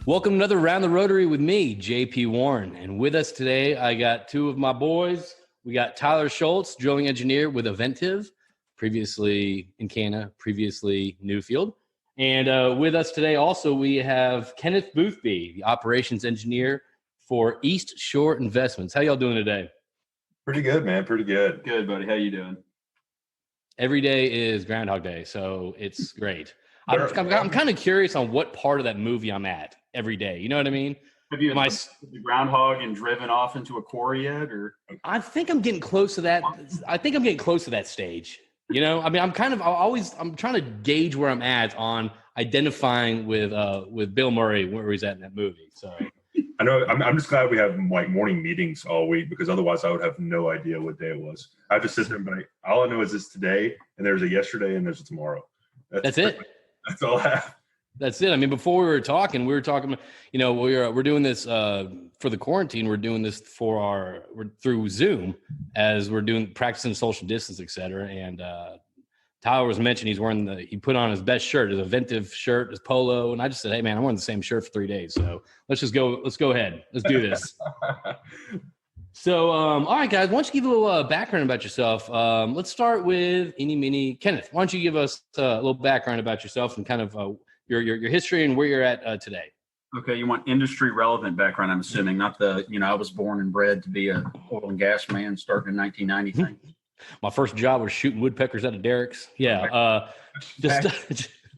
Welcome to another Round the Rotary with me, JP Warren. And with us today, I got two of my boys. We got Tyler Shoultz, drilling engineer with Ovintiv, previously in Canada, previously Newfield. And with us today also, we have Kenneth Boothby, the operations engineer for East Shore Investments. How y'all doing today? Pretty good, man. Pretty good. Good, buddy. How you doing? Every day is Groundhog Day, so it's great. I'm kind of curious on what part of that movie I'm at every day. You know what I mean? Have you the groundhog and driven off into a quarry yet? Or I think I'm getting close to that. I think I'm getting close to that stage. You know, I mean, I'm trying to gauge where I'm at on identifying with Bill Murray where he's at in that movie. So I know I'm just glad we have like morning meetings all week, because otherwise I would have no idea what day it was. I have to sit there and be like, all I know is it's today, and there's a yesterday, and there's a tomorrow. That's it. That's all I have. That's it. I mean, before we were talking, you know, we're doing this for the quarantine. We're doing this we're through Zoom as we're practicing social distance, et cetera. And Tyler was mentioning he put on his best shirt, his Ovintiv shirt, his polo. And I just said, hey man, I'm wearing the same shirt for 3 days. So let's go ahead. Let's do this. So, all right, guys, why don't you give a little background about yourself? Let's start with Kenneth. Why don't you give us a little background about yourself and kind of your history and where you're at today? Okay, you want industry relevant background, I'm assuming, not I was born and bred to be a oil and gas man starting in 1990 thing. My first job was shooting woodpeckers out of derricks. Yeah.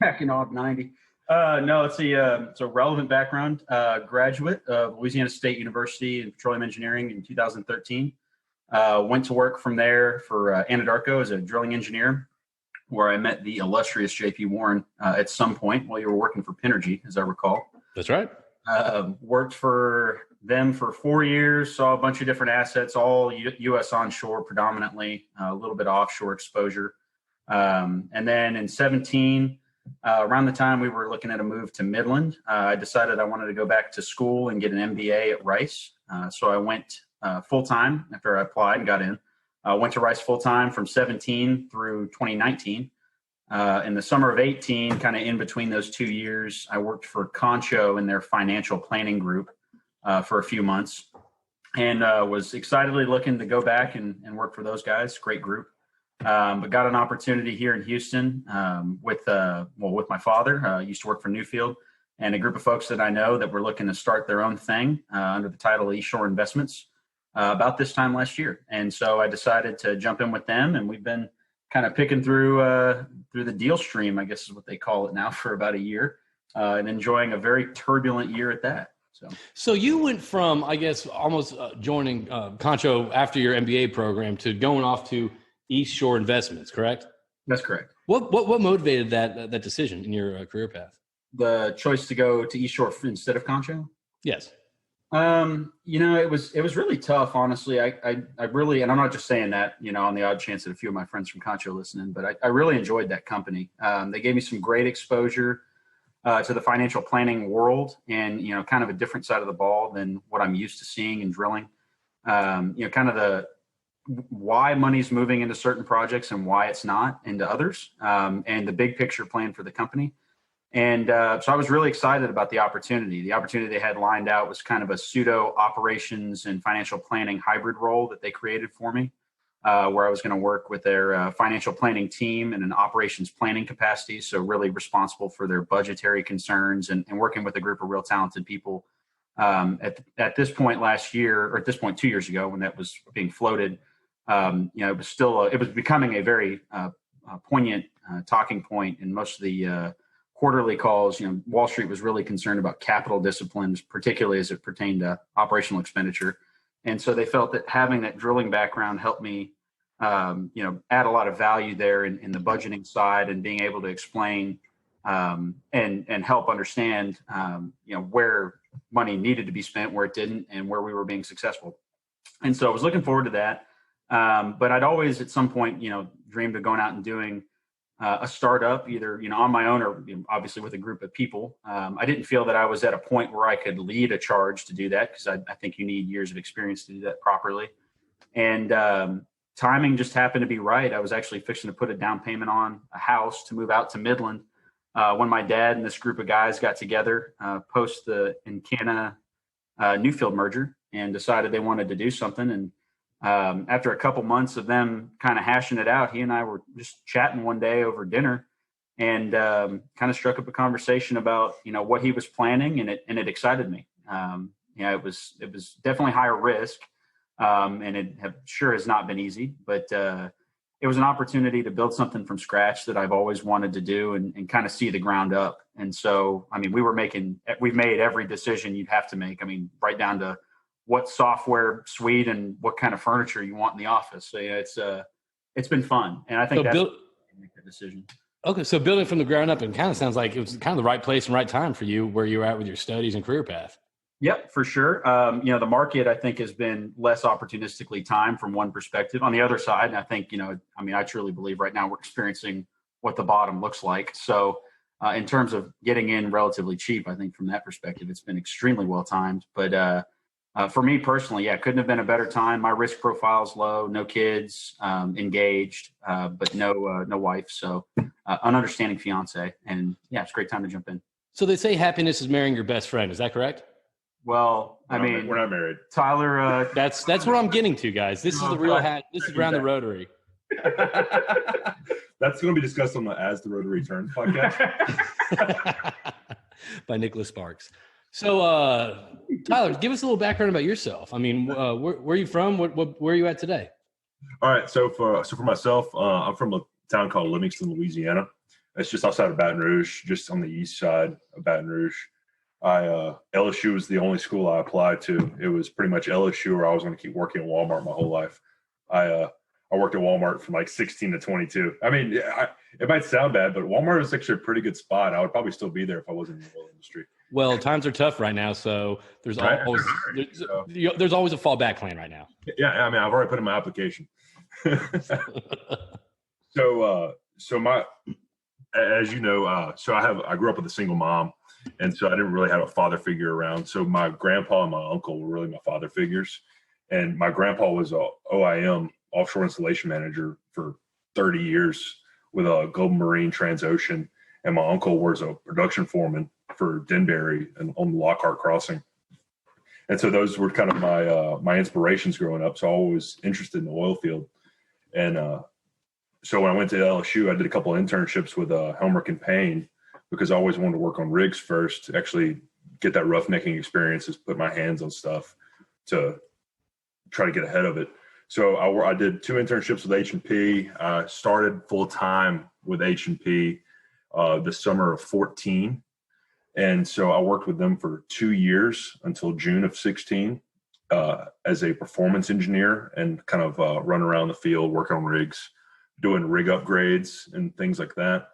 Back in 90. No, let's see. So relevant background, graduate of Louisiana State University in petroleum engineering in 2013. Went to work from there for Anadarko as a drilling engineer, where I met the illustrious JP Warren at some point while you were working for Pinergy, as I recall. That's right. Worked for them for 4 years, saw a bunch of different assets, all U.S. onshore predominantly, a little bit of offshore exposure. And then in 2017, around the time we were looking at a move to Midland, I decided I wanted to go back to school and get an MBA at Rice. So I went full-time after I applied and got in. Went to Rice full-time from 2017 through 2019. In the summer of 18, kind of in between those 2 years, I worked for Concho in their financial planning group for a few months, and was excitedly looking to go back and work for those guys. Great group. But got an opportunity here in Houston with my father. Used to work for Newfield, and a group of folks that I know that were looking to start their own thing under the title of East Shore Investments about this time last year. And so I decided to jump in with them, and we've been kind of picking through the deal stream, I guess is what they call it now, for about a year, and enjoying a very turbulent year at that. So you went from, I guess, almost joining Concho after your MBA program to going off to East Shore Investments, correct? That's correct. What motivated that decision in your career path? The choice to go to East Shore instead of Concho? Yes. It was really tough, honestly. I really, and I'm not just saying that, on the odd chance that a few of my friends from Concho listening, but I really enjoyed that company. They gave me some great exposure to the financial planning world, and, kind of a different side of the ball than what I'm used to seeing in drilling. Kind of the why money's moving into certain projects and why it's not into others, and the big picture plan for the company. And so I was really excited about the opportunity. The opportunity they had lined out was kind of a pseudo operations and financial planning hybrid role that they created for me, where I was going to work with their financial planning team in an operations planning capacity. So really responsible for their budgetary concerns and working with a group of real talented people. At this point last year, or at this point 2 years ago, when that was being floated, it was becoming a very poignant talking point in most of the quarterly calls. Wall Street was really concerned about capital disciplines, particularly as it pertained to operational expenditure. And so they felt that having that drilling background helped me, add a lot of value there in the budgeting side, and being able to explain and help understand, where money needed to be spent, where it didn't, and where we were being successful. And so I was looking forward to that. But I'd always, at some point, dreamed of going out and doing a startup, either, on my own or obviously with a group of people. I didn't feel that I was at a point where I could lead a charge to do that, because I think you need years of experience to do that properly. And timing just happened to be right. I was actually fixing to put a down payment on a house to move out to Midland when my dad and this group of guys got together post the Encana Newfield merger and decided they wanted to do something. And after a couple months of them kind of hashing it out, he and I were just chatting one day over dinner and kind of struck up a conversation about, what he was planning, and it excited me. It was definitely higher risk, and it sure has not been easy, but it was an opportunity to build something from scratch that I've always wanted to do and kind of see the ground up. And so, we've made every decision you'd have to make. Right down to what software suite and what kind of furniture you want in the office. So it's been fun. And I think that's make the decision. Okay. So building from the ground up, and kind of sounds like it was kind of the right place and right time for you where you're at with your studies and career path. Yep, for sure. The market, I think, has been less opportunistically timed from one perspective. On the other side, I think, I truly believe right now we're experiencing what the bottom looks like. So in terms of getting in relatively cheap, I think from that perspective, it's been extremely well timed. But for me personally, couldn't have been a better time. My risk profile is low, no kids, engaged, but no wife. So an understanding fiance. And it's a great time to jump in. So they say happiness is marrying your best friend. Is that correct? Well, we're not married. Tyler, that's what I'm getting to, guys. This is the real hat. This is around the Rotary. That's going to be discussed on the As the Rotary Turns podcast by Nicholas Sparks. So, Tyler, give us a little background about yourself. Where are you from? Where are you at today? All right. So for myself, I'm from a town called Livingston, Louisiana. It's just outside of Baton Rouge, just on the east side of Baton Rouge. LSU was the only school I applied to. It was pretty much LSU, or I was going to keep working at Walmart my whole life. I worked at Walmart from like 16 to 22. It might sound bad, but Walmart is actually a pretty good spot. I would probably still be there if I wasn't in the oil industry. Well, times are tough right now, so there's always a fallback plan right now. Yeah, I've already put in my application. So as you know, I grew up with a single mom. And so I didn't really have a father figure around. So my grandpa and my uncle were really my father figures. And my grandpa was a OIM, offshore installation manager, for 30 years with a Global Marine Transocean. And my uncle was a production foreman for Denbury and on the Lockhart Crossing. And so those were kind of my inspirations growing up. So I was interested in the oil field. And so when I went to LSU, I did a couple of internships with Helmerich and Payne, because I always wanted to work on rigs first, actually get that roughnecking experiences, put my hands on stuff to try to get ahead of it. So I did 2 internships with H&P. I started full-time with H&P the summer of 14. And so I worked with them for 2 years until June of 16 as a performance engineer and kind of run around the field, work on rigs, doing rig upgrades and things like that.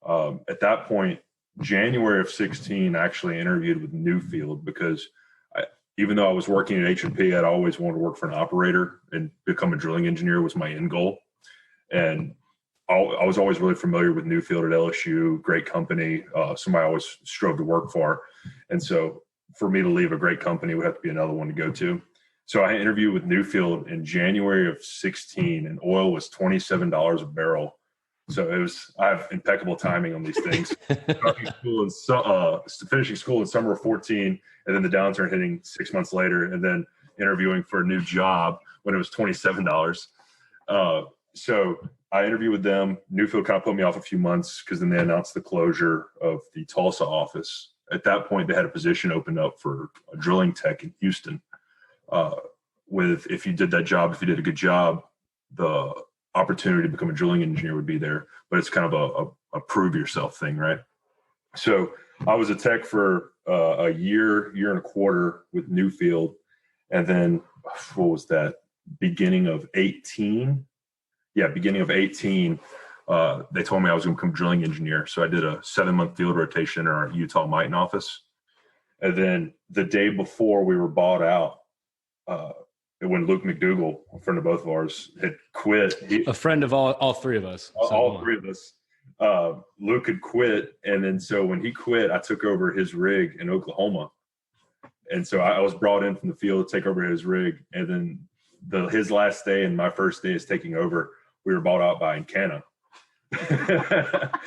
At that point, January of 16, I actually interviewed with Newfield because even though I was working at H&P, I'd always wanted to work for an operator and become a drilling engineer was my end goal. And I was always really familiar with Newfield at LSU, great company, somebody I always strove to work for. And so for me to leave a great company would have to be another one to go to. So I interviewed with Newfield in January of 16, and oil was $27 a barrel. So I have impeccable timing on these things. Finishing school in summer of 14, and then the downturn hitting 6 months later, and then interviewing for a new job when it was $27. So I interviewed with them. Newfield kind of put me off a few months because then they announced the closure of the Tulsa office. At that point, they had a position opened up for a drilling tech in Houston. If you did that job, if you did a good job, the opportunity to become a drilling engineer would be there, but it's kind of a prove yourself thing, right? So I was a tech for a year and a quarter with Newfield. And then what was that? Beginning of 18. Yeah. Beginning of 18, they told me I was going to become a drilling engineer. So I did a 7-month field rotation in our Utah Miton office. And then the day before we were bought out, when Luke McDougall, a friend of both of ours, had quit. A friend of all three of us. All three of us. Luke had quit. And then so when he quit, I took over his rig in Oklahoma. And so I was brought in from the field to take over his rig. And then his last day and my first day is taking over, we were bought out by Encana.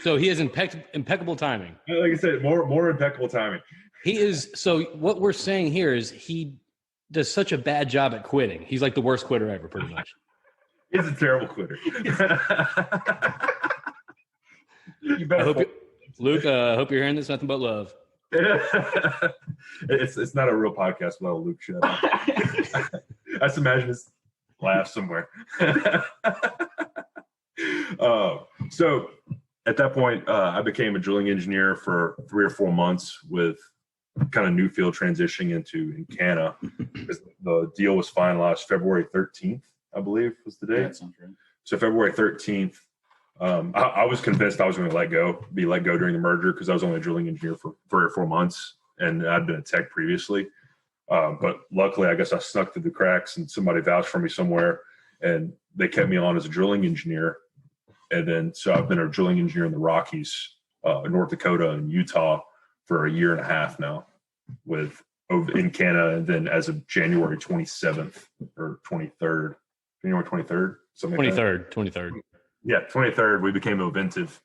So he has impeccable timing. Like I said, more impeccable timing. He is. So what we're saying here is he does such a bad job at quitting. He's like the worst quitter ever, pretty much. He's a terrible quitter. You better. Luke, I hope you're hearing this. Nothing but love. It's not a real podcast without a Luke shut up. I just imagine his laugh somewhere. So at that point, I became a drilling engineer for 3 or 4 months with kind of new field transitioning into Encana. The deal was finalized February 13th, I believe was the date. That sounds right. So February 13th, I was convinced I was going to be let go during the merger because I was only a drilling engineer for 3 or 4 months and I'd been a tech previously. But luckily, I guess I snuck through the cracks and somebody vouched for me somewhere and they kept me on as a drilling engineer. And then, so I've been a drilling engineer in the Rockies, North Dakota and Utah for 1.5 years now with Encana. And then as of January 27th or 23rd, January 23rd, something like that. 23rd. Yeah, 23rd, we became Ovintiv.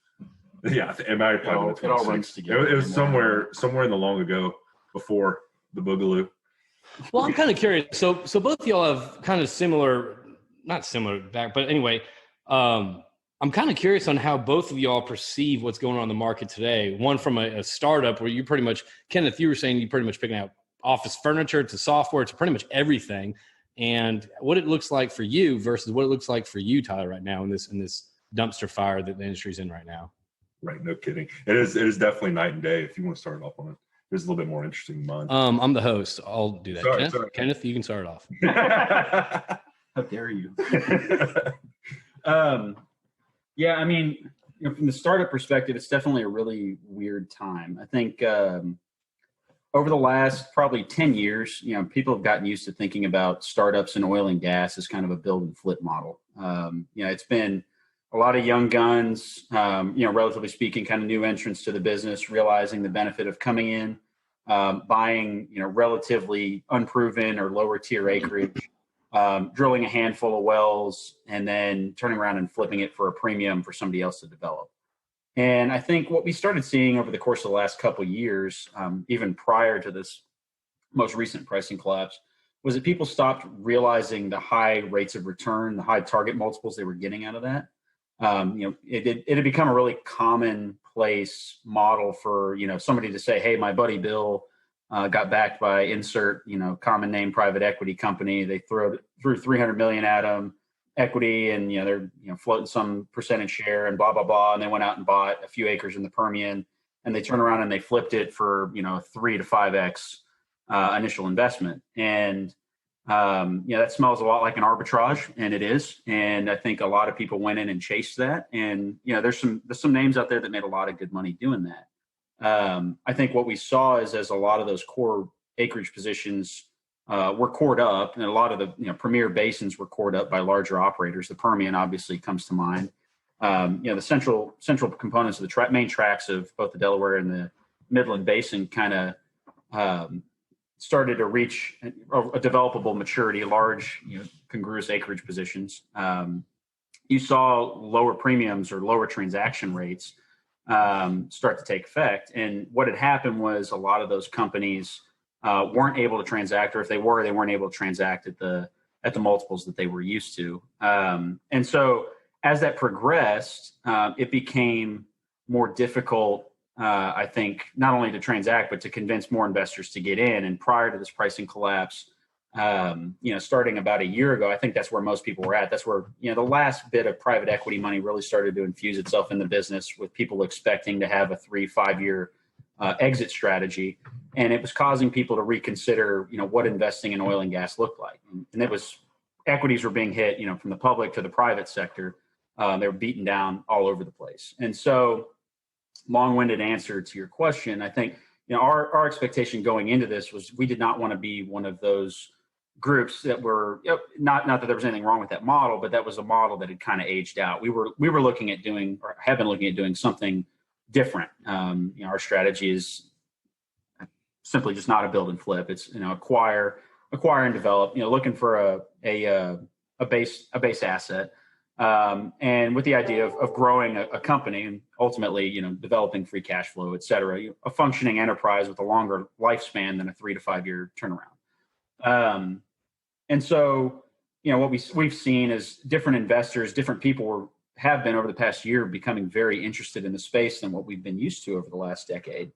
Yeah, it all runs together. It was somewhere in the long ago before the Boogaloo. Well, I'm kind of curious. So both of y'all have kind of not similar back, but anyway, I'm kind of curious on how both of y'all perceive what's going on in the market today. One from a startup where you pretty much, Kenneth, you were saying you pretty much picking out office furniture to software to pretty much everything, and what it looks like for you versus what it looks like for you, Tyler, right now in this dumpster fire that the industry's in right now. Right, no kidding. It is definitely night and day. If you want to start off on it, it's a little bit more interesting than mine. I'm the host. I'll do that. Sorry. Kenneth, you can start it off. How dare you? Yeah, I mean, from the startup perspective, it's definitely a really weird time. I think over the last probably 10 years, people have gotten used to thinking about startups in oil and gas as kind of a build and flip model. It's been a lot of young guns, relatively speaking, kind of new entrants to the business, realizing the benefit of coming in, buying, relatively unproven or lower tier acreage, drilling a handful of wells, and then turning around and flipping it for a premium for somebody else to develop. And I think what we started seeing over the course of the last couple of years, even prior to this most recent pricing collapse, was that people stopped realizing the high rates of return, the high target multiples they were getting out of that. It had become a really commonplace model for, somebody to say, hey, my buddy Bill got backed by insert, common name private equity company. They threw $300 million at them equity, and they're floating some percentage share and blah blah blah, and they went out and bought a few acres in the Permian, and they turned around and they flipped it for 3 to 5x initial investment. And that smells a lot like an arbitrage, and it is. And I think a lot of people went in and chased that. And there's some names out there that made a lot of good money doing that. I think what we saw is as a lot of those core acreage positions were cored up, and a lot of the premier basins were cored up by larger operators. The Permian obviously comes to mind. The central components of the main tracts of both the Delaware and the Midland Basin kind of started to reach a developable maturity, large, congruous acreage positions. You saw lower premiums or lower transaction rates start to take effect. And what had happened was a lot of those companies weren't able to transact, or if they were, they weren't able to transact at the multiples that they were used to. And so as that progressed, it became more difficult, I think, not only to transact, but to convince more investors to get in. And prior to this pricing collapse, starting about a year ago, I think that's where most people were at. That's where, the last bit of private equity money really started to infuse itself in the business, with people expecting to have a 3-5 year exit strategy. And it was causing people to reconsider, what investing in oil and gas looked like. And it was, equities were being hit, from the public to the private sector. They were beaten down all over the place. And so, long-winded answer to your question, I think, our expectation going into this was we did not want to be one of those groups that were, not that there was anything wrong with that model, but that was a model that had kind of aged out. We were looking at doing, or have been looking at doing, something different. Our strategy is simply just not a build and flip. It's acquire and develop. Looking for a base asset. and with the idea of growing a company and ultimately, developing free cash flow, et cetera, a functioning enterprise with a longer lifespan than a 3 to 5 year turnaround. And so, what we've seen is different investors, different people have been over the past year becoming very interested in the space than what we've been used to over the last decade.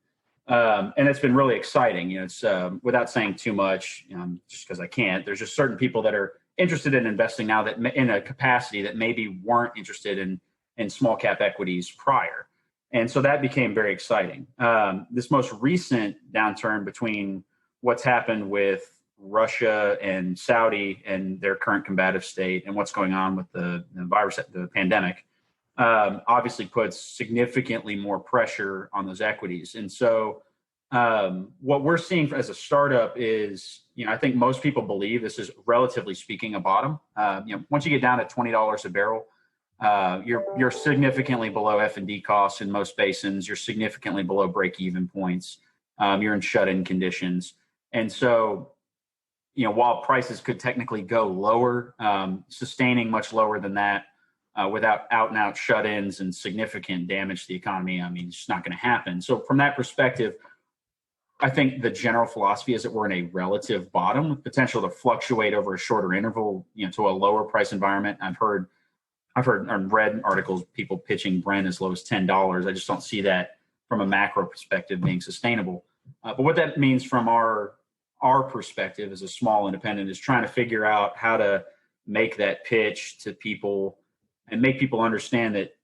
And it's been really exciting. It's without saying too much, just because I can't. There's just certain people that are interested in investing now that in a capacity that maybe weren't interested in small cap equities prior, and so that became very exciting. This most recent downturn between what's happened with Russia and Saudi and their current combative state and what's going on with the virus, the pandemic, obviously puts significantly more pressure on those equities. And so what we're seeing as a startup is, I think most people believe this is, relatively speaking, a bottom. Once you get down to $20 a barrel, you're significantly below F&D costs in most basins. You're significantly below break-even points. You're in shut-in conditions. And so, while prices could technically go lower, sustaining much lower than that without out-and-out shut-ins and significant damage to the economy, it's just not going to happen. So from that perspective, I think the general philosophy is that we're in a relative bottom with potential to fluctuate over a shorter interval, to a lower price environment. I've heard and read articles, people pitching Brent as low as $10. I just don't see that from a macro perspective being sustainable. But what that means from our perspective as a small independent is trying to figure out how to make that pitch to people and make people understand that,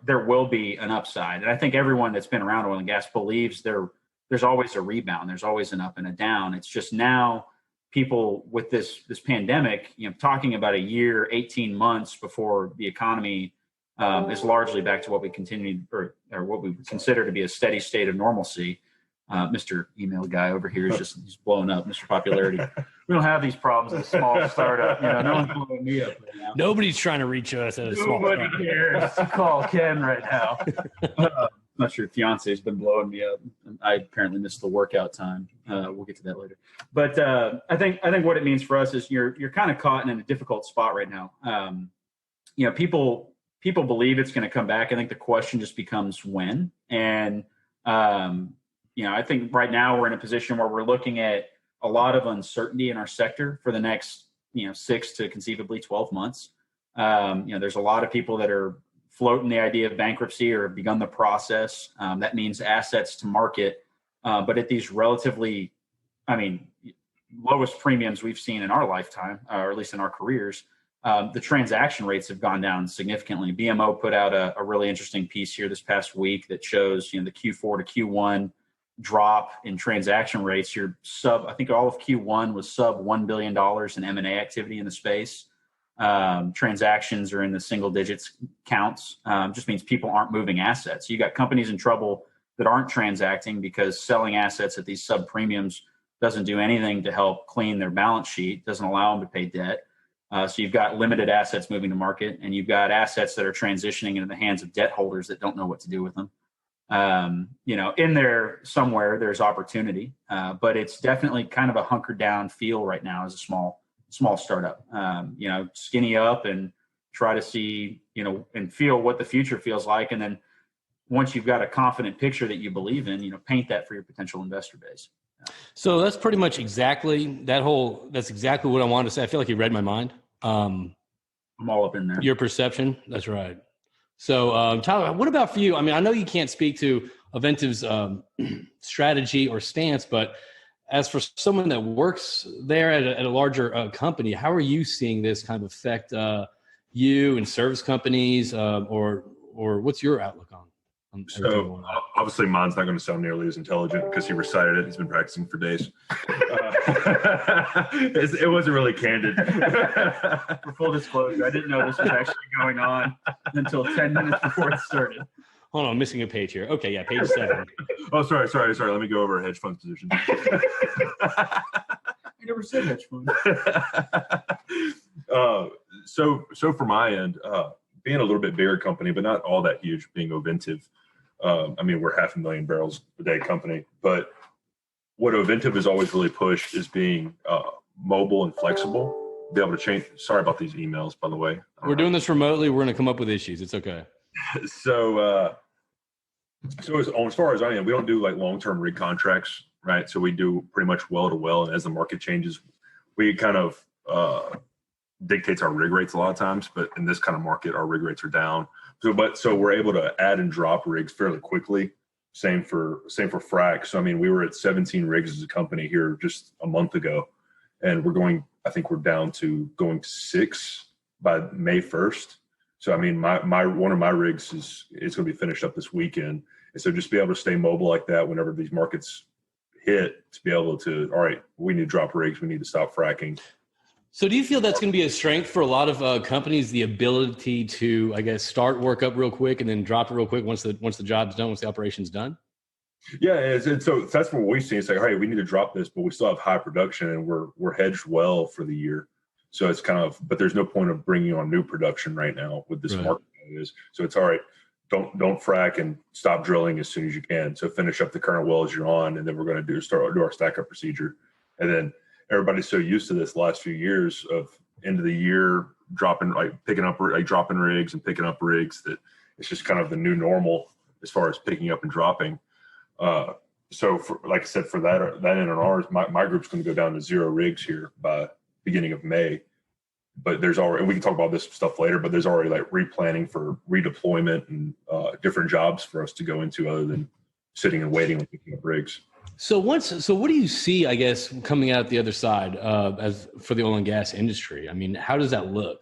there will be an upside. And I think everyone that's been around oil and gas believes there's always a rebound. There's always an up and a down. It's just now people with this pandemic, talking about a year, 18 months before the economy is largely back to what we continue or what we consider to be a steady state of normalcy. Mr. Email guy over here is he's blowing up, Mr. Popularity. We don't have these problems as a small startup. No one's blowing me up right now. Nobody's trying to reach us at a small startup. Nobody cares to call Ken right now. I'm not sure if fiance's been blowing me up. I apparently missed the workout time. We'll get to that later. But I think what it means for us is you're kind of caught in a difficult spot right now. People believe it's going to come back. I think the question just becomes when. And I think right now we're in a position where we're looking at a lot of uncertainty in our sector for the next 6 to conceivably 12 months. There's a lot of people that are floating the idea of bankruptcy or have begun the process. That means assets to market, but at these relatively, lowest premiums we've seen in our lifetime, or at least in our careers. The transaction rates have gone down significantly. BMO put out a really interesting piece here this past week that shows, the Q4 to Q1 drop in transaction rates. I think all of Q1 was sub $1 billion in M&A activity in the space. Transactions are in the single digits counts. Just means people aren't moving assets. You got companies in trouble that aren't transacting because selling assets at these sub premiums doesn't do anything to help clean their balance sheet, doesn't allow them to pay debt. So you've got limited assets moving to market, and you've got assets that are transitioning into the hands of debt holders that don't know what to do with them. In there somewhere there's opportunity, but it's definitely kind of a hunkered down feel right now as a small startup. Skinny up and try to see, and feel what the future feels like. And then once you've got a confident picture that you believe in, paint that for your potential investor base. So that's pretty much exactly that's exactly what I wanted to say. I feel like you read my mind. I'm all up in there. Your perception. That's right. So, Tyler, what about for you? I know you can't speak to Ovintiv's strategy or stance, but as for someone that works there at a larger company, how are you seeing this kind of affect you and service companies, or what's your outlook on? So obviously mine's not going to sound nearly as intelligent because he recited it. He's been practicing for days. It wasn't really candid. For full disclosure, I didn't know this was actually going on until 10 minutes before it started. Hold on, I'm missing a page here. Okay, yeah, page 7. Oh, sorry. Let me go over hedge fund position. I never said hedge fund. So for my end, being a little bit bigger company, but not all that huge, being Ovintiv. We're 500,000 barrels a day company, but what Ovintiv has always really pushed is being mobile and flexible. be able to change. Sorry about these emails, by the way. We're doing this remotely. We're going to come up with issues. It's okay. So as far as I am, we don't do like long-term rig contracts, right? So we do pretty much well to well. And as the market changes, we kind of dictates our rig rates a lot of times. But in this kind of market, our rig rates are down. So we're able to add and drop rigs fairly quickly. Same for frac. So I mean, we were at 17 rigs as a company here just a month ago, and I think we're down to going to 6 by May 1st. So I mean, my one of my rigs it's going to be finished up this weekend, and so just be able to stay mobile like that whenever these markets hit, to be able to, all right, we need to drop rigs, we need to stop fracking. So do you feel that's going to be a strength for a lot of companies, the ability to, I guess, start work up real quick and then drop it real quick once the job's done, once the operation's done? Yeah, and so that's what we've seen. It's like, hey, we need to drop this, but we still have high production and we're hedged well for the year. So it's kind of, but there's no point of bringing on new production right now with this market that it is. So it's all right. Don't frack and stop drilling as soon as you can. So finish up the current wells you're on, and then we're going to do our stack up procedure. And then everybody's so used to this last few years of end of the year dropping rigs and picking up rigs that it's just kind of the new normal as far as picking up and dropping. So for, like I said, for that end on ours, my group's going to go down to 0 rigs here by beginning of May. But there's already, and we can talk about this stuff later, but there's already like replanning for redeployment and different jobs for us to go into other than sitting and waiting and picking up rigs. So what do you see, I guess, coming out the other side as for the oil and gas industry? I mean, how does that look?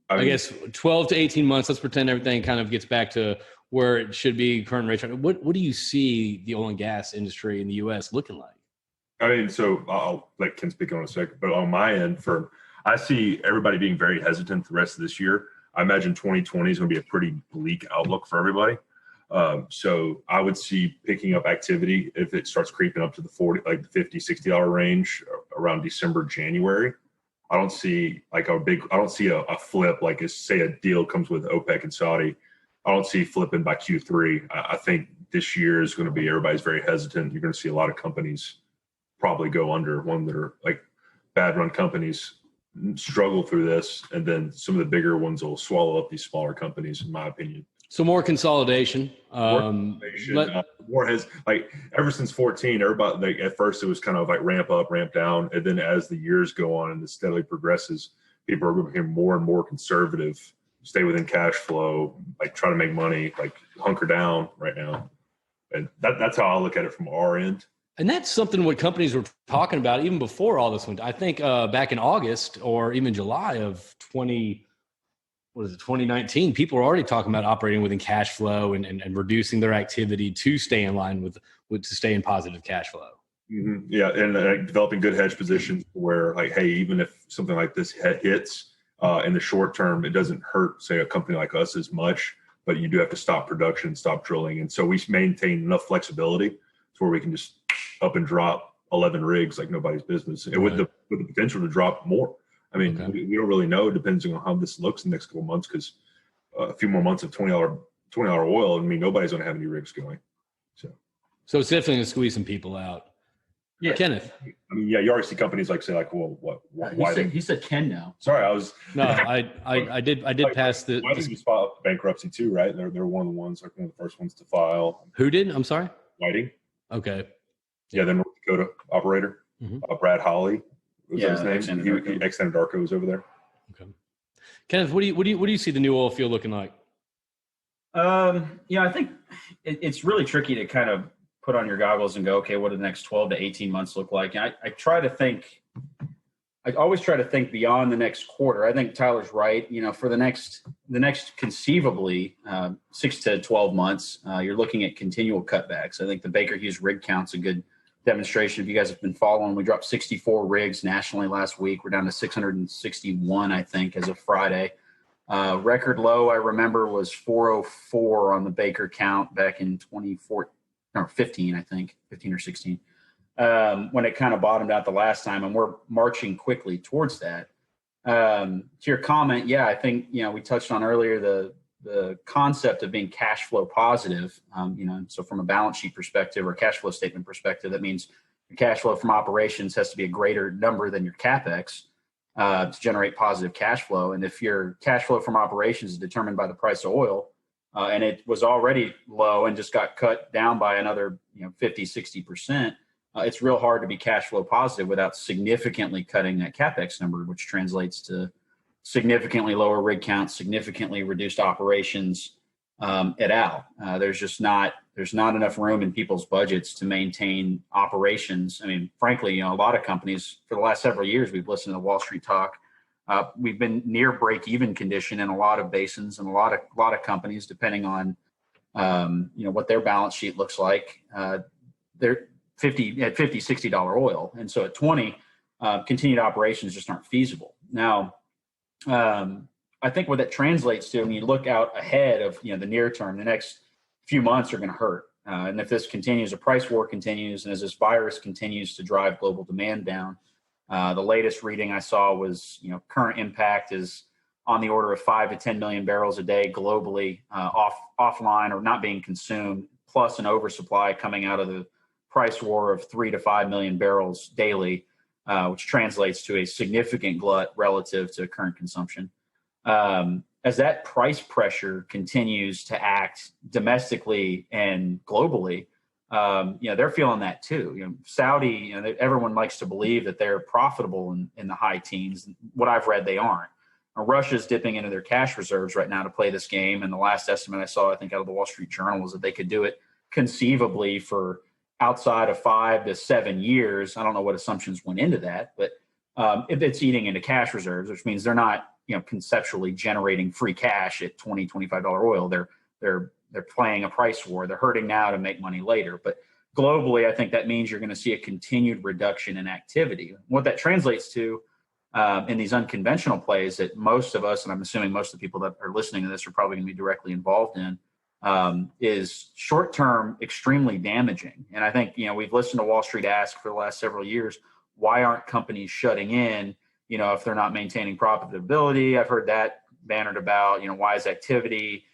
I guess 12 to 18 months, let's pretend everything kind of gets back to where it should be, current rates. What do you see the oil and gas industry in the U.S. looking like? I mean, so I'll let Ken speak on a second, but on my end, I see everybody being very hesitant the rest of this year. I imagine 2020 is going to be a pretty bleak outlook for everybody. So I would see picking up activity if it starts creeping up to the $40, like the $50, $60 range around December, January. I don't see like a flip, like say a deal comes with OPEC and Saudi. I don't see flipping by Q3. I think this year is going to be, everybody's very hesitant. You're going to see a lot of companies probably go under, one that are like bad run companies struggle through this. And then some of the bigger ones will swallow up these smaller companies, in my opinion. So more consolidation. More has like ever since 14, everybody like at first it was kind of like ramp up, ramp down. And then as the years go on and it steadily progresses, people are going to become more and more conservative, stay within cash flow, like try to make money, like hunker down right now. And that's how I look at it from our end. And that's something what companies were talking about even before all this went. I think back in August or even July of 2019, people were already talking about operating within cash flow and reducing their activity to stay in line with to stay in positive cash flow. Mm-hmm. Yeah, and developing good hedge positions where, like, hey, even if something like this hits in the short term, it doesn't hurt, say, a company like us as much, but you do have to stop production, stop drilling. And so we maintain enough flexibility to where we can just up and drop 11 rigs like nobody's business, and with the potential to drop more. I mean, we don't really know. It depends on how this looks in the next couple of months, because a few more months of $20 oil, I mean, nobody's going to have any rigs going. So it's definitely going to squeeze some people out. Yeah, Kenneth. I mean, yeah, you already see companies like say, like, well, why? He said Ken now. Sorry, I was. No, I did pass the. Why did you file bankruptcy too? Right? They're one of the ones, like one of the first ones to file. Who did? I'm sorry. Whiting. Okay. Yeah, the North Dakota operator, Brad Hawley. Was his name? He ex-Anadarko was over there. Okay. Kenneth, what do you see the new oil field looking like? I think it's really tricky to kind of put on your goggles and go, okay, what do the next 12 to 18 months look like? And I always try to think beyond the next quarter. I think Tyler's right. For the next conceivably 6 to 12 months, you're looking at continual cutbacks. I think the Baker Hughes rig count's a good demonstration. If you guys have been following, we dropped 64 rigs nationally last week. We're down to 661, I think, as of Friday. Record low, I remember, was 404 on the Baker count back in 2014 or 15, I think, 15 or 16, when it kind of bottomed out the last time, and we're marching quickly towards that. To your comment, yeah, I think, we touched on earlier the concept of being cash flow positive. So from a balance sheet perspective or cash flow statement perspective, that means your cash flow from operations has to be a greater number than your CapEx. to generate positive cash flow. And if your cash flow from operations is determined by the price of oil, and it was already low and just got cut down by another 50, 60%, it's real hard to be cash flow positive without significantly cutting that CapEx number, which translates to significantly lower rig count, significantly reduced operations et al. There's not enough room in people's budgets to maintain operations. I mean, frankly, a lot of companies for the last several years, we've listened to Wall Street talk. We've been near break-even condition in a lot of basins and a lot of companies, depending on what their balance sheet looks like. They're at $50-$60 oil, and so at 20, continued operations just aren't feasible. Now, I think what that translates to, when you look out ahead of the near term, the next few months are going to hurt. And if this continues, a price war continues, and as this virus continues to drive global demand down, the latest reading I saw was current impact is on the order of 5 to 10 million barrels a day globally, offline or not being consumed, plus an oversupply coming out of the price war of 3 to 5 million barrels daily, which translates to a significant glut relative to current consumption. As that price pressure continues to act domestically and globally, they're feeling that too. Saudi, everyone likes to believe that they're profitable in the high teens. What I've read, they aren't. Russia's dipping into their cash reserves right now to play this game. And the last estimate I saw, I think out of the Wall Street Journal, was that they could do it conceivably for outside of 5 to 7 years. I don't know what assumptions went into that, but if it's eating into cash reserves, which means they're not, conceptually generating free cash at $20, $25 oil. They're playing a price war. They're hurting now to make money later. But globally, I think that means you're going to see a continued reduction in activity. What that translates to in these unconventional plays that most of us, and I'm assuming most of the people that are listening to this are probably going to be directly involved in, is short-term extremely damaging. And I think, we've listened to Wall Street ask for the last several years, why aren't companies shutting in, if they're not maintaining profitability? I've heard that bannered about, why is activity,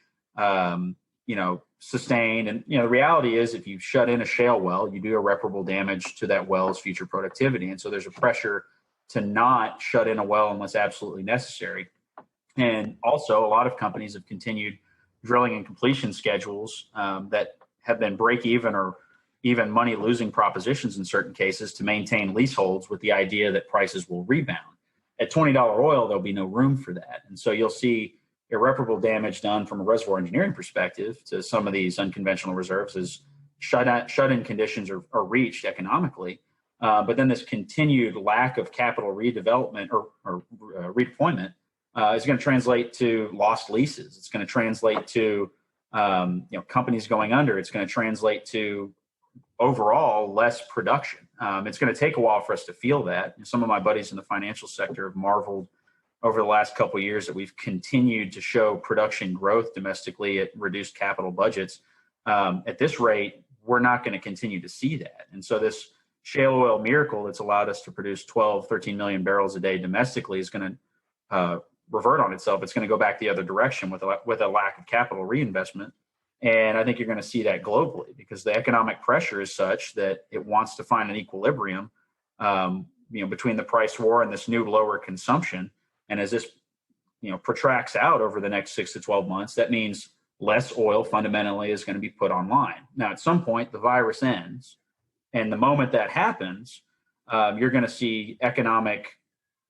sustained? And, the reality is if you shut in a shale well, you do irreparable damage to that well's future productivity. And so there's a pressure to not shut in a well unless absolutely necessary. And also a lot of companies have continued drilling and completion schedules that have been break even or even money losing propositions in certain cases to maintain leaseholds with the idea that prices will rebound. At $20 oil, there'll be no room for that. And so you'll see irreparable damage done from a reservoir engineering perspective to some of these unconventional reserves as shut-in conditions are reached economically. But then this continued lack of capital redevelopment or redeployment is going to translate to lost leases. It's going to translate to companies going under. It's going to translate to overall less production. It's going to take a while for us to feel that. And some of my buddies in the financial sector have marveled over the last couple of years that we've continued to show production growth domestically at reduced capital budgets. At this rate, we're not going to continue to see that. And so this shale oil miracle that's allowed us to produce 12, 13 million barrels a day domestically is going to revert on itself. It's going to go back the other direction with a lack of capital reinvestment. And I think you're going to see that globally because the economic pressure is such that it wants to find an equilibrium, between the price war and this new lower consumption. And as this, protracts out over the next 6 to 12 months, that means less oil fundamentally is going to be put online. Now, at some point, the virus ends. And the moment that happens, you're going to see economic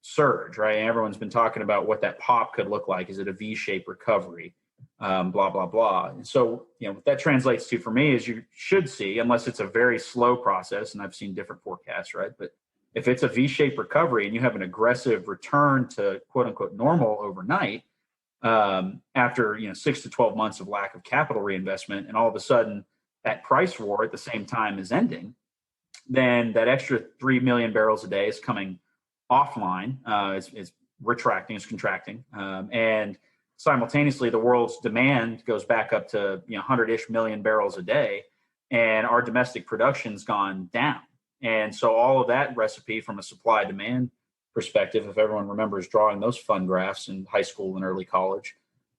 surge, right? And everyone's been talking about what that pop could look like. Is it a V-shaped recovery? Blah, blah, blah. And so, what that translates to for me is you should see, unless it's a very slow process, and I've seen different forecasts, right? But if it's a V-shaped recovery and you have an aggressive return to quote unquote normal overnight, after 6 to 12 months of lack of capital reinvestment, and all of a sudden that price war at the same time is ending, then that extra 3 million barrels a day is coming offline. It's retracting, it's contracting, and simultaneously the world's demand goes back up to 100-ish million barrels a day, and our domestic production's gone down. And so all of that recipe from a supply demand perspective, if everyone remembers drawing those fun graphs in high school and early college,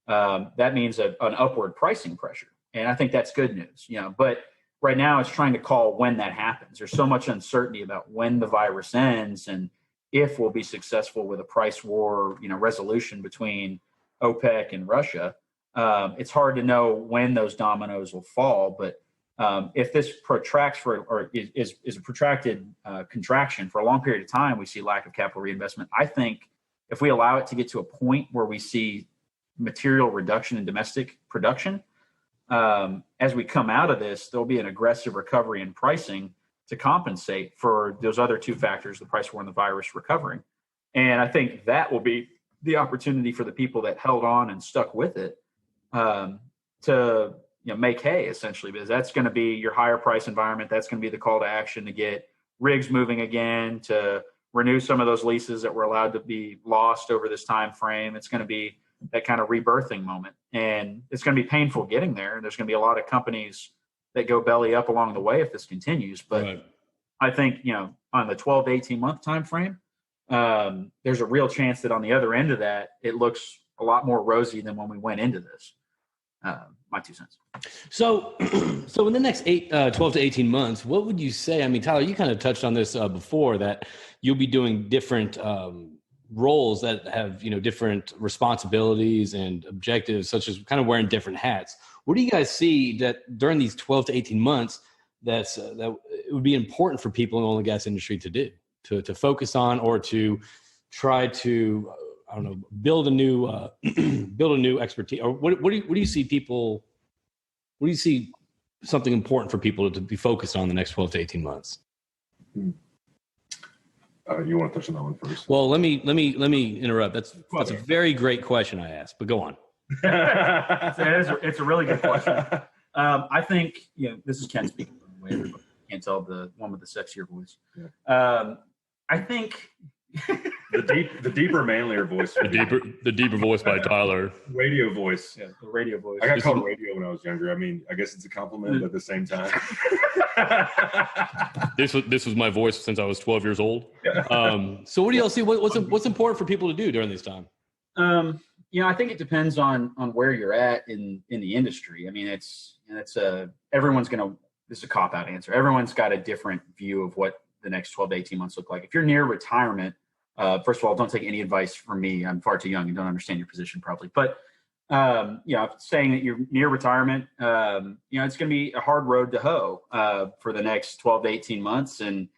that means an upward pricing pressure. And I think that's good news, but right now it's trying to call when that happens. There's so much uncertainty about when the virus ends and if we'll be successful with a price war, resolution between OPEC and Russia. It's hard to know when those dominoes will fall, but if this protracts is a protracted contraction for a long period of time, we see lack of capital reinvestment. I think if we allow it to get to a point where we see material reduction in domestic production, as we come out of this, there'll be an aggressive recovery in pricing to compensate for those other two factors, the price war and the virus recovering. And I think that will be the opportunity for the people that held on and stuck with it to make hay, essentially, because that's going to be your higher price environment. That's going to be the call to action to get rigs moving again, to renew some of those leases that were allowed to be lost over this time frame. It's going to be that kind of rebirthing moment, and it's going to be painful getting there. And there's going to be a lot of companies that go belly up along the way if this continues. But right. I think, on the 12 to 18 month time frame, there's a real chance that on the other end of that, it looks a lot more rosy than when we went into this. My 2 cents. So in the next 12 to 18 months, what would you say? I mean, Tyler, you kind of touched on this before, that you'll be doing different roles that have, different responsibilities and objectives, such as kind of wearing different hats. What do you guys see that during these 12 to 18 months that it would be important for people in the oil and gas industry to do, to focus on, or to try to, build a new expertise? Or what do you see people? What do you see something important for people to be focused on the next 12 to 18 months? You want to touch on that one first? Well, let me interrupt. That's a very great question I asked, but go on. It's a really good question. I think, this is Ken speaking, by the way. Everybody can't tell, the one with the sexier voice. Yeah. I think the deeper, manlier voice. The deeper voice by Tyler. Radio voice. Yeah, the radio voice. I got called radio when I was younger. I mean, I guess it's a compliment, but at the same time. This was my voice since I was 12 years old. So what do y'all see? What's important for people to do during this time? I think it depends on where you're at in the industry. I mean, this is a cop-out answer. Everyone's got a different view of what the next 12 to 18 months look like. If you're near retirement, first of all, don't take any advice from me. I'm far too young and don't understand your position probably. But, saying that you're near retirement, it's going to be a hard road to hoe for the next 12 to 18 months. And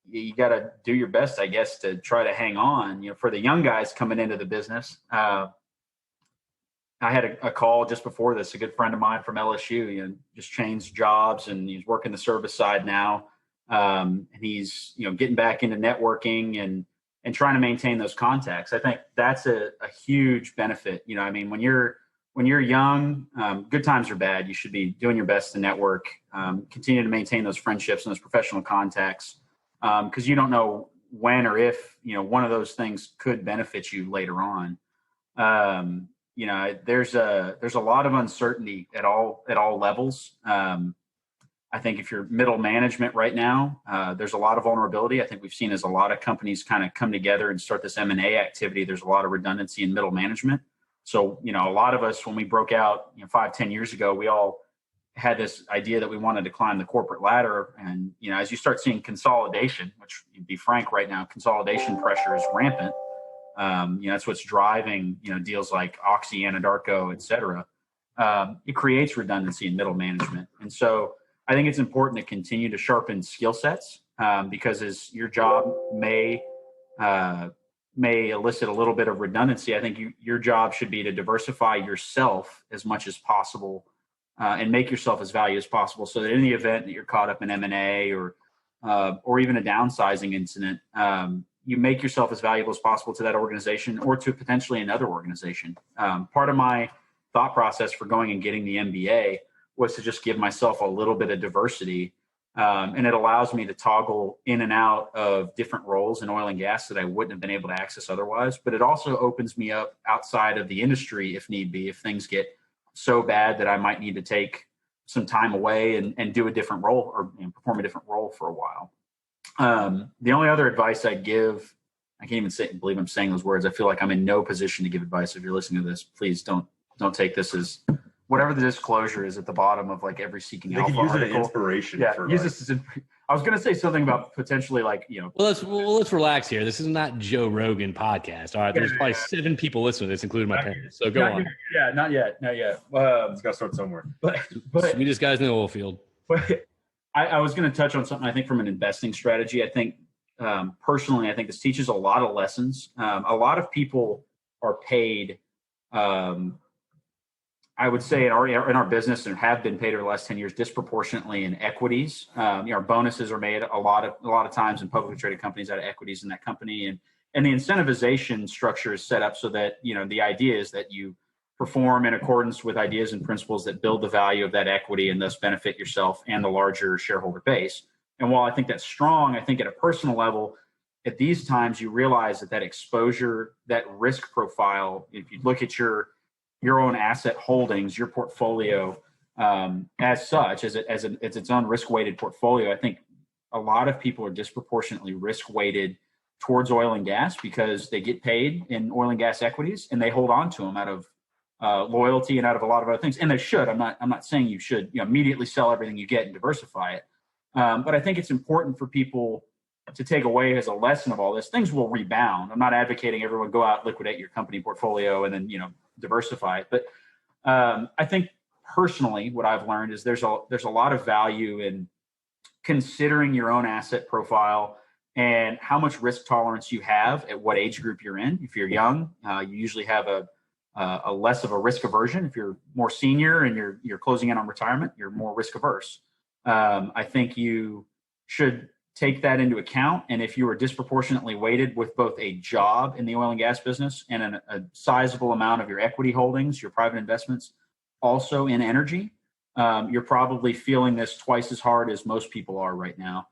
you got to do your best, I guess, to try to hang on. For the young guys coming into the business, I had a call just before this. A good friend of mine from LSU, just changed jobs, and he's working the service side now. And he's, getting back into networking and trying to maintain those contacts. I think that's a huge benefit. When you're young, good times are bad. You should be doing your best to network, continue to maintain those friendships and those professional contacts. Because you don't know when or if, one of those things could benefit you later on. There's a lot of uncertainty at all levels. I think if you're middle management right now, there's a lot of vulnerability. I think we've seen as a lot of companies kind of come together and start this M&A activity, there's a lot of redundancy in middle management. So, a lot of us, when we broke out 5-10 years ago, we all had this idea that we wanted to climb the corporate ladder. And, as you start seeing consolidation, which, to be frank, right now, consolidation pressure is rampant. That's what's driving, deals like Oxy, Anadarko, et cetera. It creates redundancy in middle management. And so I think it's important to continue to sharpen skill sets because as your job may elicit a little bit of redundancy, I think your job should be to diversify yourself as much as possible and make yourself as valuable as possible, so that in the event that you're caught up in M&A or even a downsizing incident, you make yourself as valuable as possible to that organization or to potentially another organization. Part of my thought process for going and getting the MBA was to just give myself a little bit of diversity. And it allows me to toggle in and out of different roles in oil and gas that I wouldn't have been able to access otherwise. But it also opens me up outside of the industry if need be, if things get so bad that I might need to take some time away and do a different role or perform a different role for a while. The only other advice I'd give, I can't even believe I'm saying those words. I feel like I'm in no position to give advice. If you're listening to this, please don't take this as whatever the disclosure is at the bottom of like every Seeking Alpha article. Use it as inspiration. Yeah, use this as I was going to say something about potentially like, let's relax here. This is not Joe Rogan podcast. All right. There's probably 7 people listening to this, including my parents. So go on. Not yet. It's got to start somewhere. But Sweetest guys in the oil field. But I was going to touch on something, I think, from an investing strategy. I think personally, I think this teaches a lot of lessons. A lot of people are paid, I would say in our business, and have been paid over the last 10 years disproportionately in equities. Our bonuses are made a lot of times in publicly traded companies out of equities in that company, and the incentivization structure is set up so that the idea is that you perform in accordance with ideas and principles that build the value of that equity and thus benefit yourself and the larger shareholder base. And while I think that's strong, I think at a personal level, at these times you realize that exposure, that risk profile, if you look at your own asset holdings, your portfolio as such, as its own risk-weighted portfolio, I think a lot of people are disproportionately risk-weighted towards oil and gas because they get paid in oil and gas equities and they hold on to them out of loyalty and out of a lot of other things. And they should. I'm not saying you should immediately sell everything you get and diversify it. But I think it's important for people to take away as a lesson of all this. Things will rebound. I'm not advocating everyone go out, liquidate your company portfolio and then diversify it. But I think personally, what I've learned is there's a lot of value in considering your own asset profile and how much risk tolerance you have at what age group you're in. If you're young, you usually have a less of a risk aversion. If you're more senior and you're closing in on retirement, you're more risk averse. I think you should take that into account. And if you are disproportionately weighted with both a job in the oil and gas business and a sizable amount of your equity holdings, your private investments, also in energy, you're probably feeling this twice as hard as most people are right now.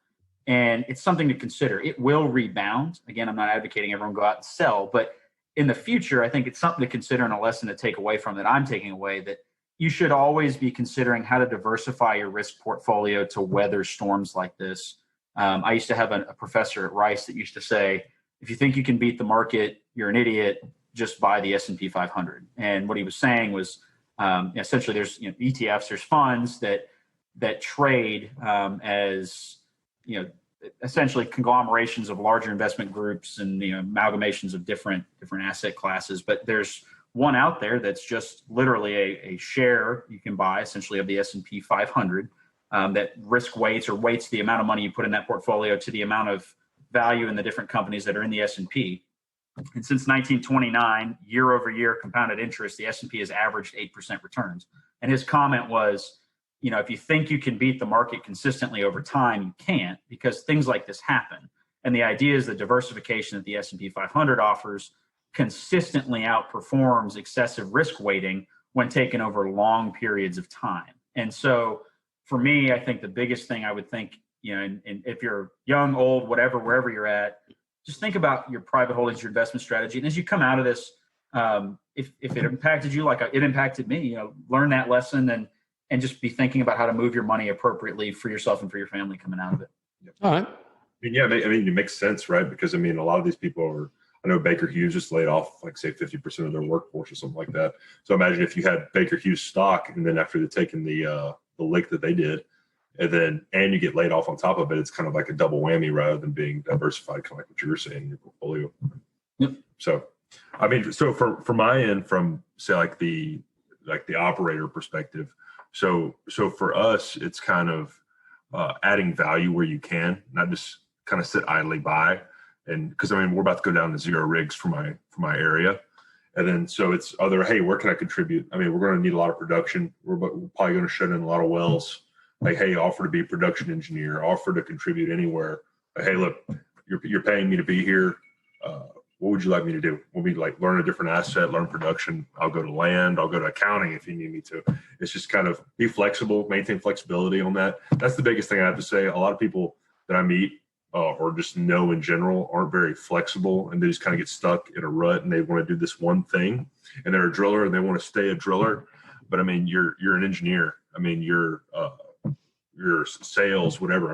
And it's something to consider. It will rebound. Again, I'm not advocating everyone go out and sell, but in the future, I think it's something to consider and a lesson to take away from that I'm taking away, that you should always be considering how to diversify your risk portfolio to weather storms like this. I used to have a professor at Rice that used to say, if you think you can beat the market, you're an idiot, just buy the S&P 500. And what he was saying was essentially there's ETFs, there's funds that trade as essentially conglomerations of larger investment groups and amalgamations of different asset classes. But there's one out there that's just literally a share you can buy essentially of the S&P 500 that risk weights or weights the amount of money you put in that portfolio to the amount of value in the different companies that are in the S&P. And since 1929, year over year compounded interest, the S&P has averaged 8% returns. And his comment was, if you think you can beat the market consistently over time, you can't, because things like this happen. And the idea is the diversification that the S&P 500 offers consistently outperforms excessive risk weighting when taken over long periods of time. And so for me, I think the biggest thing I would think, and if you're young, old, whatever, wherever you're at, just think about your private holdings, your investment strategy. And as you come out of this, if it impacted you like it impacted me, learn that lesson and just be thinking about how to move your money appropriately for yourself and for your family coming out of it. All right. It makes sense, right? Because a lot of these people I know Baker Hughes just laid off, like say 50% of their workforce or something like that. So imagine if you had Baker Hughes stock, and then after they've taken the lick that they did, and you get laid off on top of it, it's kind of like a double whammy rather than being diversified, kind of like what you were saying in your portfolio. Yep. So, so for my end, from say like the operator perspective, so for us, it's kind of adding value where you can, not just kind of sit idly by. And because we're about to go down to 0 rigs for my area, and then so it's hey, where can I contribute? We're going to need a lot of production. We're probably going to shut in a lot of wells. Like, hey, offer to be a production engineer, offer to contribute anywhere. Like, hey, look, you're paying me to be here. What would you like me to do? Want me to learn a different asset, learn production? I'll go to land. I'll go to accounting if you need me to. It's just kind of be flexible, maintain flexibility on that. That's the biggest thing I have to say. A lot of people that I meet or just know in general aren't very flexible, and they just kind of get stuck in a rut, and they want to do this one thing, and they're a driller and they want to stay a driller. But you're an engineer. Your sales, whatever.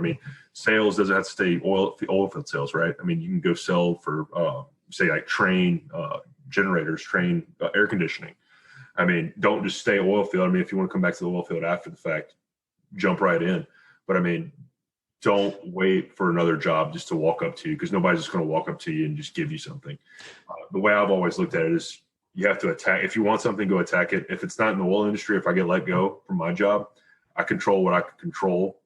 Sales doesn't have to stay oil field sales, right? You can go sell for say like train generators, train air conditioning. Don't just stay oil field. If you want to come back to the oil field after the fact, jump right in. But don't wait for another job just to walk up to you, because nobody's just going to walk up to you and just give you something. The way I've always looked at it is you have to attack. If you want something, go attack it. If it's not in the oil industry, if I get let go from my job, I control what I can control.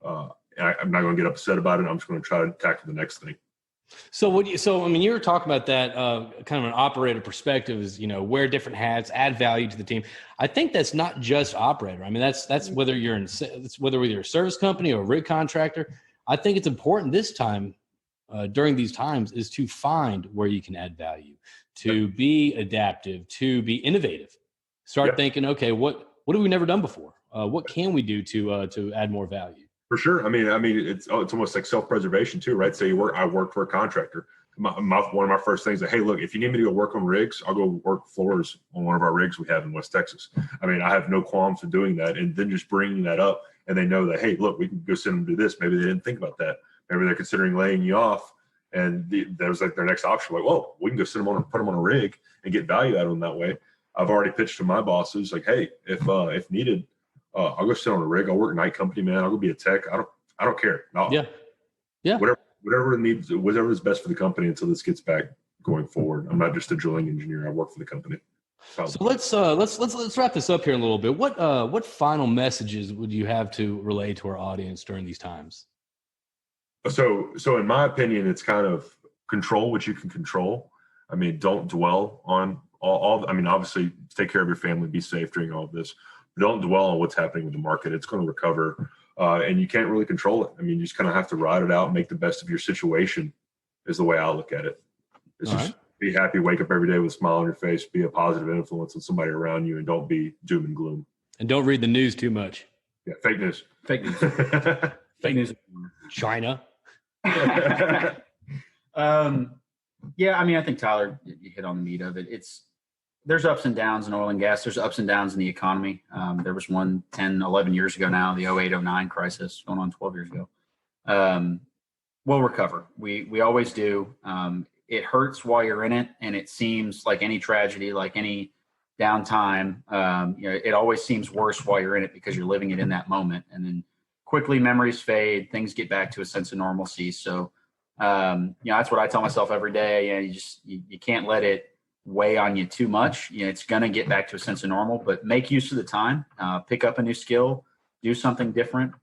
I'm not going to get upset about it. I'm just going to try to tackle the next thing. So I mean, you were talking about that kind of an operator perspective is, wear different hats, add value to the team. I think that's not just operator. I mean, that's whether you're whether you're a service company or a rig contractor. I think it's important this time, during these times, is to find where you can add value, to be adaptive, to be innovative. Start thinking, okay, what have we never done before? What can we do to add more value? For sure. I mean, it's almost like self-preservation too, right? So I worked for a contractor. One of my first things hey, look, if you need me to go work on rigs, I'll go work floors on one of our rigs we have in West Texas. I mean, I have no qualms with doing that. And then just bringing that up, and they know that, hey, look, we can go send them to do this. Maybe they didn't think about that. Maybe they're considering laying you off. And that was like their next option. Like, whoa, we can go send them on, put them on a rig and get value out of them that way. I've already pitched to my bosses, like, hey, if needed, I'll go sit on a rig. I'll work night company, man. I'll go be a tech. I don't care. Yeah. Whatever it needs, whatever is best for the company until this gets back going forward. I'm not just a drilling engineer. I work for the company. So let's wrap this up here a little bit. What final messages would you have to relay to our audience during these times? So in my opinion, it's kind of control what you can control. I mean, don't dwell on all. I mean, obviously, take care of your family, be safe during all of this. But don't dwell on what's happening with the market. It's going to recover. And you can't really control it. I mean, you just kind of have to ride it out, make the best of your situation is the way I look at it. It's just be happy, wake up every day with a smile on your face, be a positive influence on somebody around you, and don't be doom and gloom. And don't read the news too much. Yeah, fake news. Fake news. Fake news. China. Yeah, I mean, I think Tyler, you hit on the meat of it. There's ups and downs in oil and gas. There's ups and downs in the economy. There was one 10, 11 years ago now, the 08-09 crisis going on 12 years ago. We'll recover. We always do. It hurts while you're in it, and it seems like any tragedy, like any downtime, it always seems worse while you're in it because you're living it in that moment. And then quickly memories fade, things get back to a sense of normalcy. So, that's what I tell myself every day. You can't let it weigh on you too much. It's going to get back to a sense of normal, but make use of the time, pick up a new skill, do something different,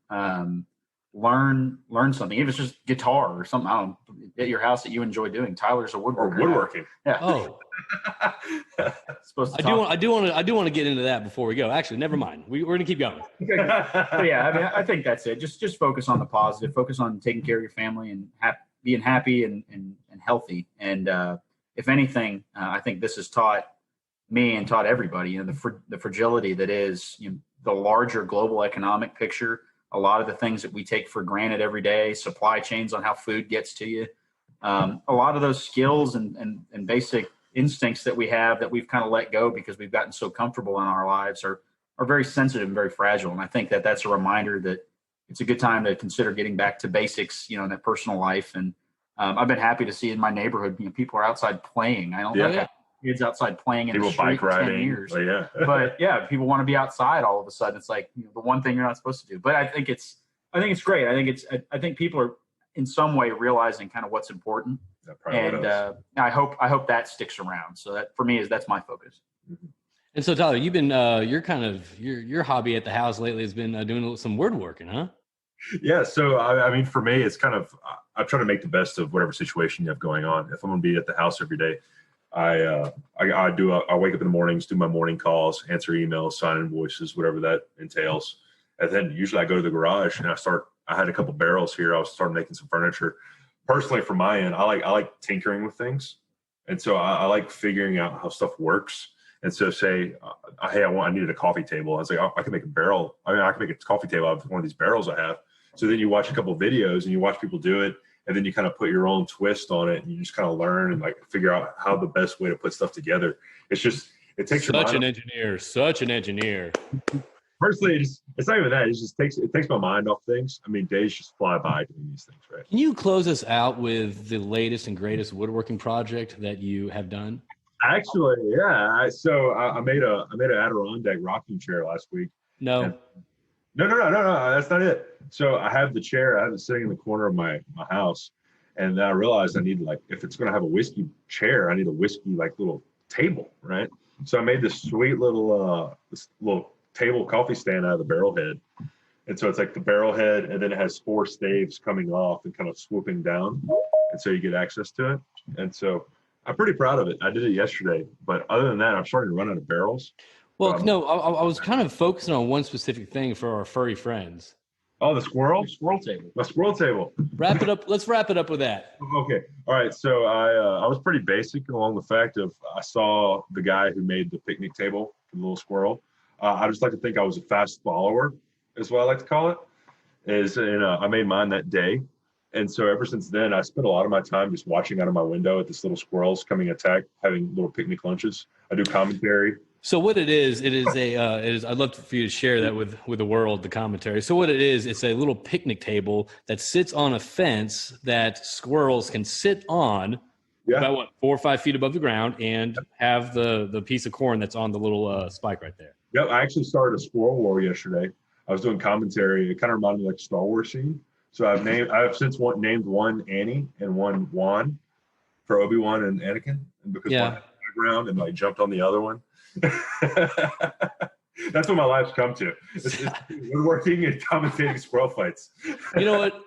learn something. If it's just guitar or something, at your house that you enjoy doing. Tyler's a woodworker. Or woodworking. Yeah. Oh, I do want to get into that before we go. Actually, never mind. We're going to keep going. Yeah. I mean, I think that's it. Just focus on the positive, focus on taking care of your family and being happy and healthy. And, if anything, I think this has taught me and taught everybody, the fragility that is the larger global economic picture. A lot of the things that we take for granted every day, supply chains on how food gets to you. A lot of those skills and basic instincts that we have that we've kind of let go because we've gotten so comfortable in our lives are very sensitive and very fragile. And I think that's a reminder that it's a good time to consider getting back to basics, in that personal life. And I've been happy to see in my neighborhood, people are outside playing. I don't have kids outside playing in the street for 10 years. But people want to be outside all of a sudden. It's like the one thing you're not supposed to do. But I think it's great. I think people are in some way realizing kind of what's important. And I hope that sticks around. So that for me that's my focus. Mm-hmm. And so Tyler, you've been your hobby at the house lately has been doing some woodworking, huh? Yeah. So, I mean, for me, it's kind of, I try to make the best of whatever situation you have going on. If I'm going to be at the house every day, I wake up in the mornings, do my morning calls, answer emails, sign invoices, whatever that entails. And then usually I go to the garage and I had a couple barrels here. I was starting making some furniture. Personally, from my end, I like tinkering with things. And so I like figuring out how stuff works. And so say, hey, I needed a coffee table. I was like, I can make a barrel. I can make a coffee table out of one of these barrels I have. So then you watch a couple of videos and you watch people do it. And then you kind of put your own twist on it and you just kind of learn and figure out how the best way to put stuff together. It takes such an engineer. Personally, it's not even that. It takes my mind off things. I mean, days just fly by doing these things, right? Can you close us out with the latest and greatest woodworking project that you have done? Actually, yeah. So I made an Adirondack rocking chair last week. No. No. That's not it. So I have the chair. I have it sitting in the corner of my house, and then I realized I need if it's going to have a whiskey chair, I need a whiskey little table, right? So I made this sweet little table coffee stand out of the barrel head. And so it's like the barrel head, and then it has 4 staves coming off and kind of swooping down. And so you get access to it. And so I'm pretty proud of it. I did it yesterday. But other than that, I'm starting to run out of barrels. Well, no, I was kind of focusing on one specific thing for our furry friends. Oh, the squirrel? Squirrel table. My squirrel table. Wrap it up. Let's wrap it up with that. Okay. All right. So I was pretty basic along the fact of I saw the guy who made the picnic table for the little squirrel. I just like to think I was a fast follower, is what I like to call it. I made mine that day. And so ever since then, I spent a lot of my time just watching out of my window at this little squirrels coming attack, having little picnic lunches. I do commentary. So what it is I'd love for you to share that with the world, the commentary. So what it is, it's a little picnic table that sits on a fence that squirrels can sit on about 4 or 5 feet above the ground and have the piece of corn that's on the little spike right there. Yep. I actually started a squirrel war yesterday. I was doing commentary. It kind of reminded me like a Star Wars scene. So I've since named one Annie and one Juan for Obi-Wan and Anakin, and because one had the background and jumped on the other one. That's what my life's come to. It's woodworking and commentating squirrel fights. You know what?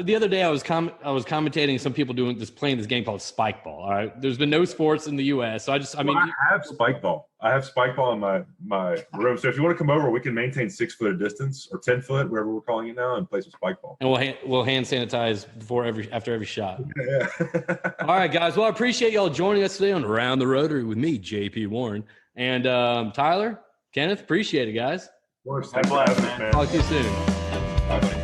The other day I was commentating some people playing this game called Spike Ball. All right, there's been no sports in the U.S., so I have Spike Ball. I have Spike Ball in my room. So if you want to come over, we can maintain 6 foot of distance or 10 foot, wherever we're calling it now, and play some Spike Ball. And we'll hand sanitize after every shot. Yeah. All right, guys. Well, I appreciate y'all joining us today on Around the Rotary with me, JP Warren, and Tyler, Kenneth. Appreciate it, guys. Of course. Thanks for having us, man. Talk to you soon. Bye.